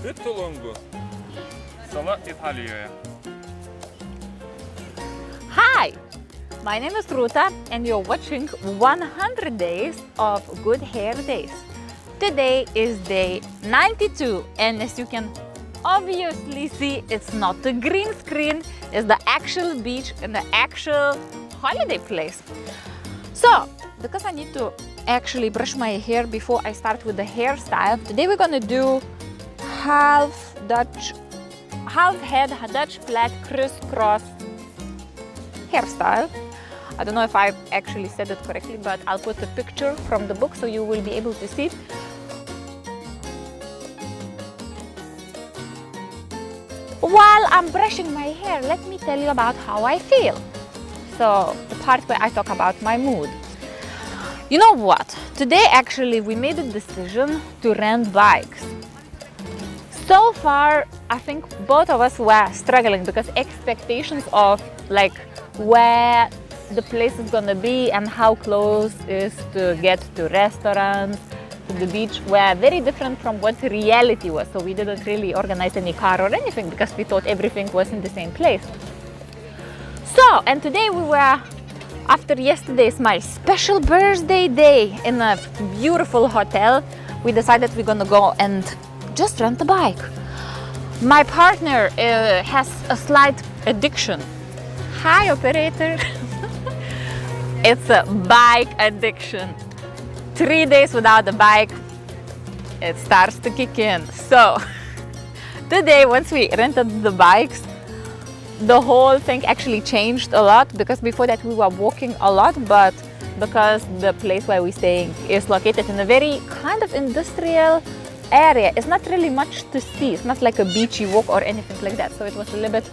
Vitulungu. Sala Italijoje. Hi! My name is Ruta and you're watching 100 Days of Good Hair Days. Today is day 92 and as you can obviously see, it's not the green screen, it's the actual beach and the actual holiday place. So, because I need to actually brush my hair before I start with the hairstyle, today we're gonna do half head Dutch plait crisscross hairstyle. I don't know if I actually said it correctly, but I'll put a picture from the book so you will be able to see it. While I'm brushing my hair, let me tell you about how I feel. So, the part where I talk about my mood. You know what? Today actually we made a decision to rent bikes. So far, I think both of us were struggling because expectations of like where the place is gonna be and how close is to get to restaurants, to the beach were very different from what reality was. So we didn't really organize any car or anything because we thought everything was in the same place. So, and today we were, after yesterday's my special birthday day in a beautiful hotel, we decided we're gonna go and just rent a bike. My partner has a slight addiction. Hi, operator. It's a bike addiction. 3 days without a bike, it starts to kick in. So today, once we rented the bikes, the whole thing actually changed a lot because before that we were walking a lot, but because the place where we're staying is located in a very kind of industrial area, it's not really much to see. It's not like a beachy walk or anything like that. So it was a little bit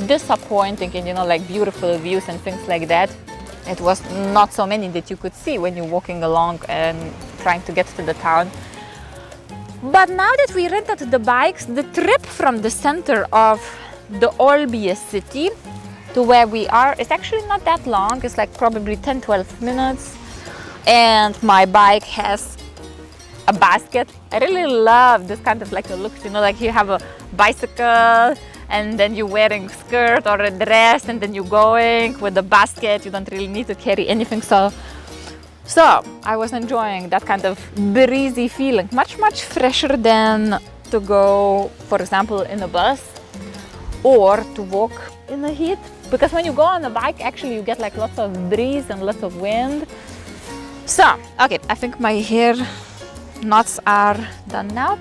disappointing in, you know, like beautiful views and things like that. It was not so many that you could see when you're walking along and trying to get to the town. But now that we rented the bikes, the trip from the center of the Olbia city to where we are is actually not that long. It's like probably 10-12 minutes. And my bike has a basket. I really love this kind of like a look, you know, like you have a bicycle and then you're wearing a skirt or a dress and then you're going with a basket. You don't really need to carry anything. So I was enjoying that kind of breezy feeling, much fresher than to go, for example, in a bus or to walk in the heat. Because when you go on a bike, actually you get like lots of breeze and lots of wind. So, okay, I think my hair knots are done now.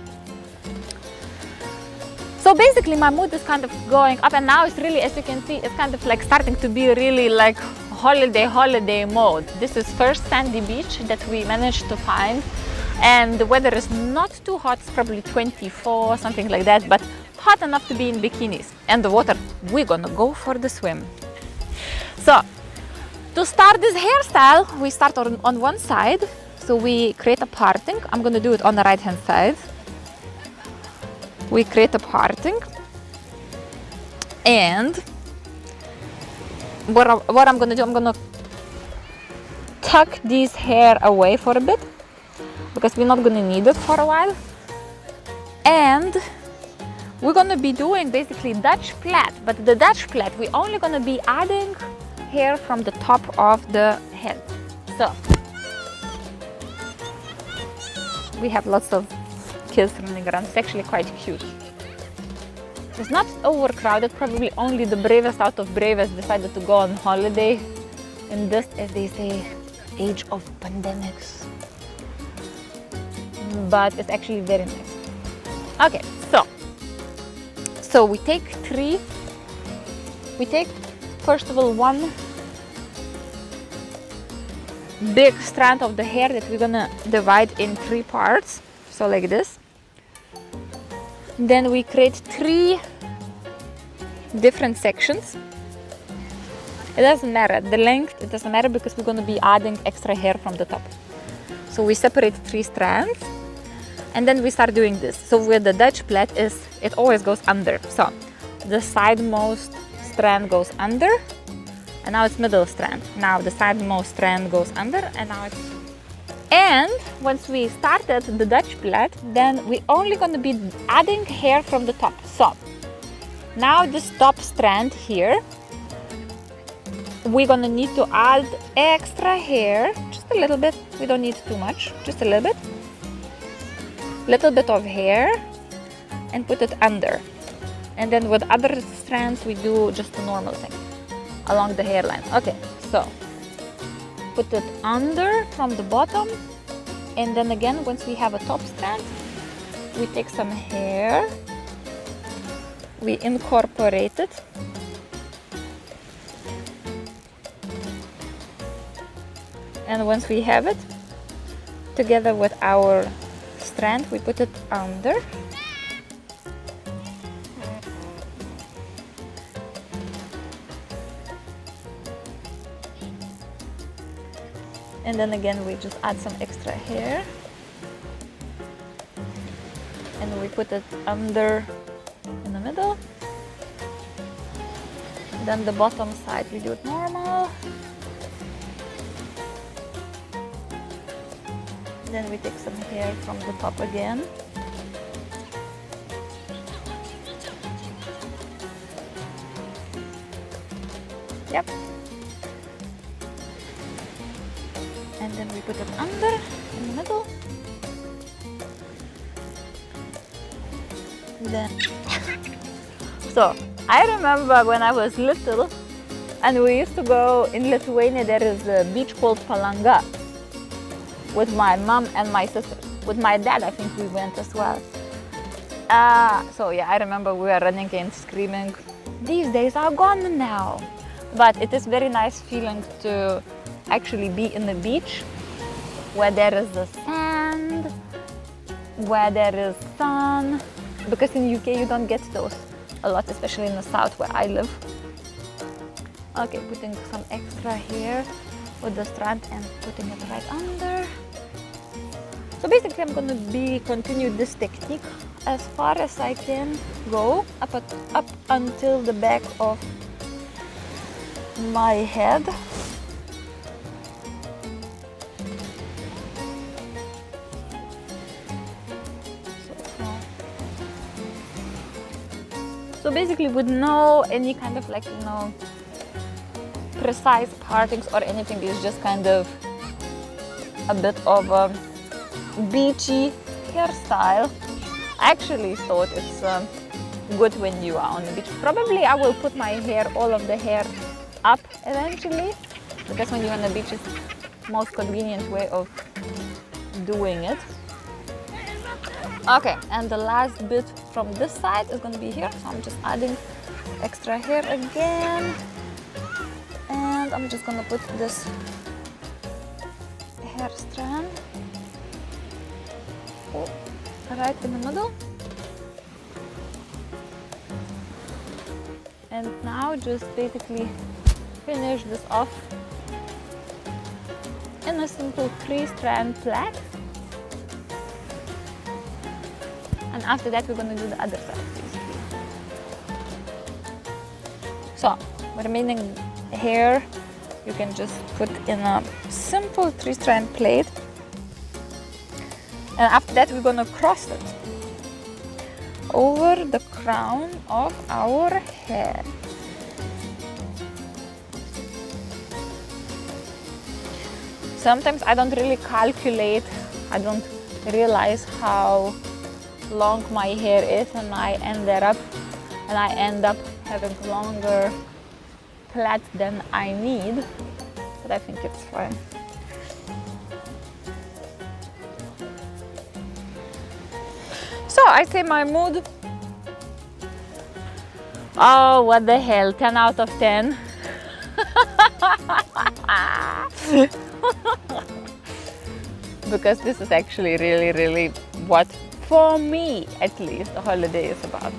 So basically my mood is kind of going up and now it's really, as you can see, it's kind of like starting to be really like holiday mode. This is first sandy beach that we managed to find and the weather is not too hot, it's probably 24, something like that, but hot enough to be in bikinis. And the water, we're gonna go for the swim. So, to start this hairstyle, we start on one side. So we create a parting. I'm gonna do it on the right hand side. We create a parting. And what I'm gonna do, I'm gonna tuck this hair away for a bit because we're not gonna need it for a while. And we're gonna be doing basically Dutch plait, but the Dutch plait, we're only gonna be adding hair from the top of the head. So we have lots of kids running around. It's actually quite cute. It's not overcrowded. Probably only the bravest out of bravest decided to go on holiday in this, as they say, age of pandemics. But it's actually very nice. Okay, so we take three. We take first of all one big strand of the hair that we're gonna divide in 3 parts, so like this. Then we create 3 different sections. It doesn't matter, the length, it doesn't matter because we're gonna be adding extra hair from the top. So we separate 3 strands and then we start doing this. So with the Dutch plait it always goes under. So the sidemost strand goes under and now it's middle strand. Now the sidemost strand goes under and now it's And once we started the Dutch plait, then we're only going to be adding hair from the top. So now this top strand here, we're going to need to add extra hair, just a little bit. We don't need too much, just a little bit of hair, and put it under. And then with other strands, we do just a normal thing along the hairline. Okay, so put it under from the bottom, and then again, once we have a top strand, we take some hair, we incorporate it, and once we have it together with our strand, we put it under. And then again, we just add some extra hair, and we put it under in the middle. Then the bottom side, we do it normal. Then we take some hair from the top again. Yep. And then we put it under in the middle. Then so I remember when I was little and we used to go in Lithuania, there is a beach called Palanga with my mom and my sister. With my dad, I think we went as well. So yeah, I remember we were running and screaming. These days are gone now. But it is very nice feeling to actually be in the beach where there is the sand, where there is sun, because in UK you don't get those a lot, especially in the south where I live. Okay, putting some extra hair with the strand and putting it right under. So basically I'm going to continue this technique as far as I can go up until the back of my head. So basically with no any kind of like, you know, precise partings or anything, it's just kind of a bit of a beachy hairstyle. I actually thought it's good when you are on the beach. Probably I will put my hair, all of the hair up eventually, because when you're on the beach it's the most convenient way of doing it. Okay, and the last bit from this side is going to be here, so I'm just adding extra hair again, and I'm just going to put this hair strand right in the middle. And now just basically finish this off in a simple 3-strand plait. And after that we're going to do the other side basically. So remaining hair you can just put in a simple 3-strand plait. And after that we're going to cross it over the crown of our head. Sometimes I don't really calculate, I don't realize how long my hair is, and I end up having longer plait than I need, but I think it's fine. So I say my mood, oh what the hell, 10 out of 10. Because this is actually really what, for me at least, the holiday is about.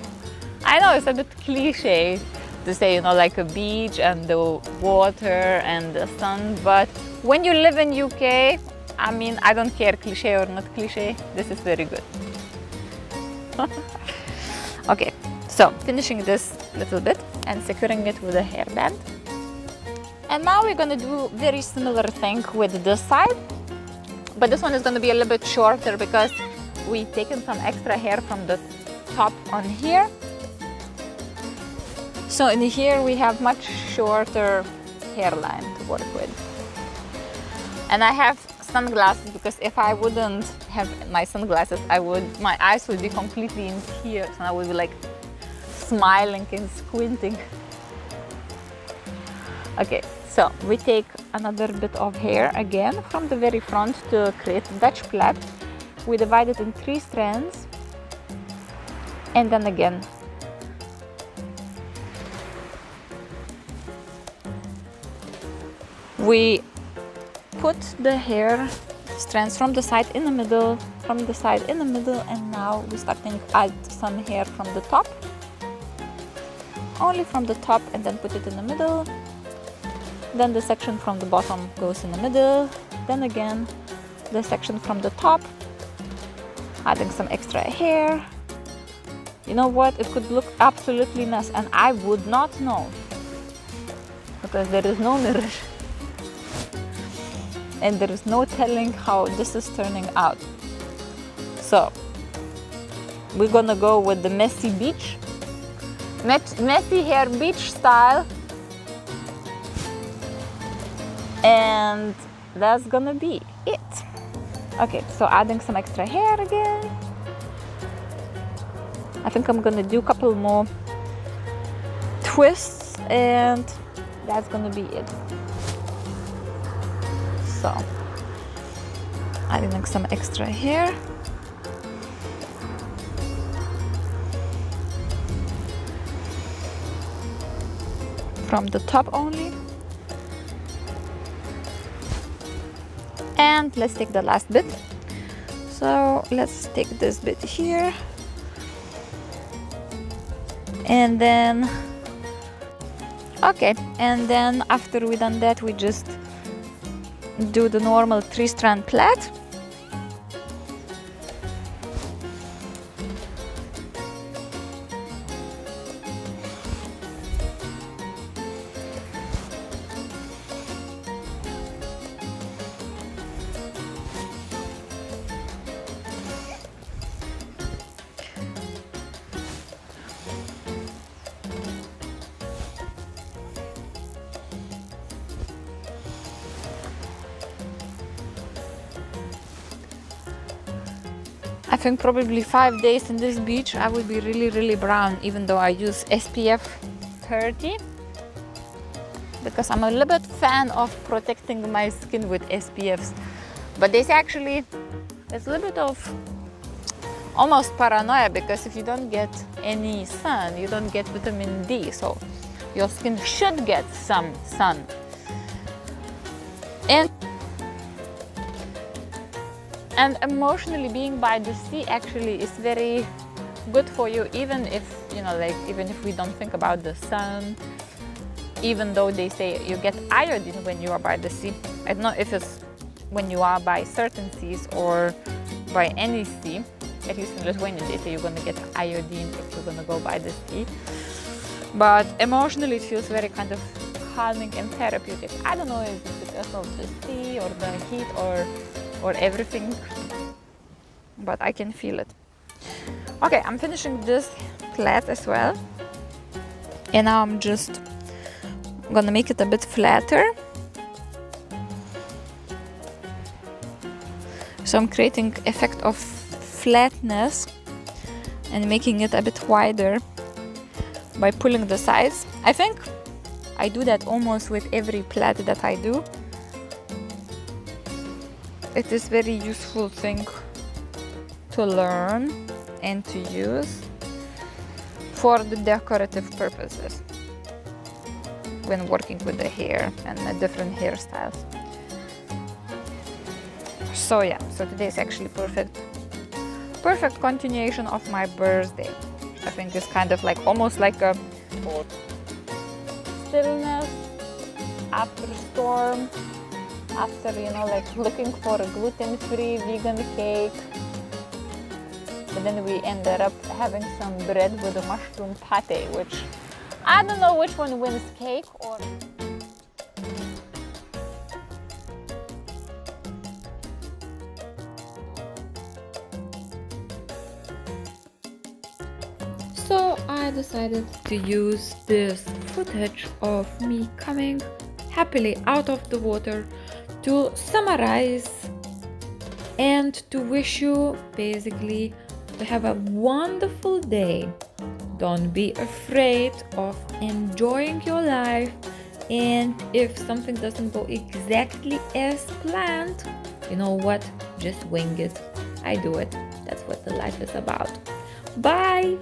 I know it's a bit cliche to say, you know, like a beach and the water and the sun, but when you live in UK, I mean, I don't care cliche or not cliche, this is very good. Okay, so finishing this little bit and securing it with a hairband. And now we're gonna do very similar thing with this side. But this one is going to be a little bit shorter because we've taken some extra hair from the top on here. So in here we have much shorter hairline to work with. And I have sunglasses because if I wouldn't have my sunglasses, my eyes would be completely in tears and I would be like smiling and squinting. Okay, so we take another bit of hair again from the very front to create Dutch plait. We divide it in 3 strands, and then again we put the hair strands from the side in the middle, and now we're starting to add some hair from the top, only from the top, and then put it in the middle. Then the section from the bottom goes in the middle, then again the section from the top, adding some extra hair. You know what, it could look absolutely nice and I would not know because there is no mirror and there is no telling how this is turning out. So we're gonna go with the messy hair beach style, and that's gonna be it. Okay, so adding some extra hair again. I think I'm gonna do a couple more twists and that's gonna be it. So adding some extra hair. From the top only. And let's take the last bit. So let's take this bit here. And then, okay, and then after we done that, we just do the normal 3-strand plait. I think probably 5 days in this beach I will be really brown, even though I use SPF 30, because I'm a little bit fan of protecting my skin with SPFs. But there's a little bit of almost paranoia, because if you don't get any sun, you don't get vitamin D, so your skin should get some sun. And emotionally, being by the sea actually is very good for you, even if, you know, like, even if we don't think about the sun, even though they say you get iodine when you are by the sea. I don't know if it's when you are by certain seas or by any sea. At least in Lithuania they say you're gonna get iodine if you're gonna go by the sea. But emotionally it feels very kind of calming and therapeutic. I don't know if it's because of the sea or the heat or everything, but I can feel it. Okay, I'm finishing this plait as well, and now I'm just gonna make it a bit flatter. So I'm creating effect of flatness and making it a bit wider by pulling the sides. I think I do that almost with every plait that I do. It is very useful thing to learn and to use for the decorative purposes when working with the hair and the different hairstyles. So yeah, so today is actually perfect continuation of my birthday. I think it's kind of like almost like a stillness after storm. After, you know, like looking for a gluten-free vegan cake, but then we ended up having some bread with a mushroom pate, which I don't know which one wins, cake or... So I decided to use this footage of me coming happily out of the water to summarize and to wish you basically to have a wonderful day. Don't be afraid of enjoying your life, and if something doesn't go exactly as planned, you know what? Just wing it. I do it. That's what the life is about. Bye!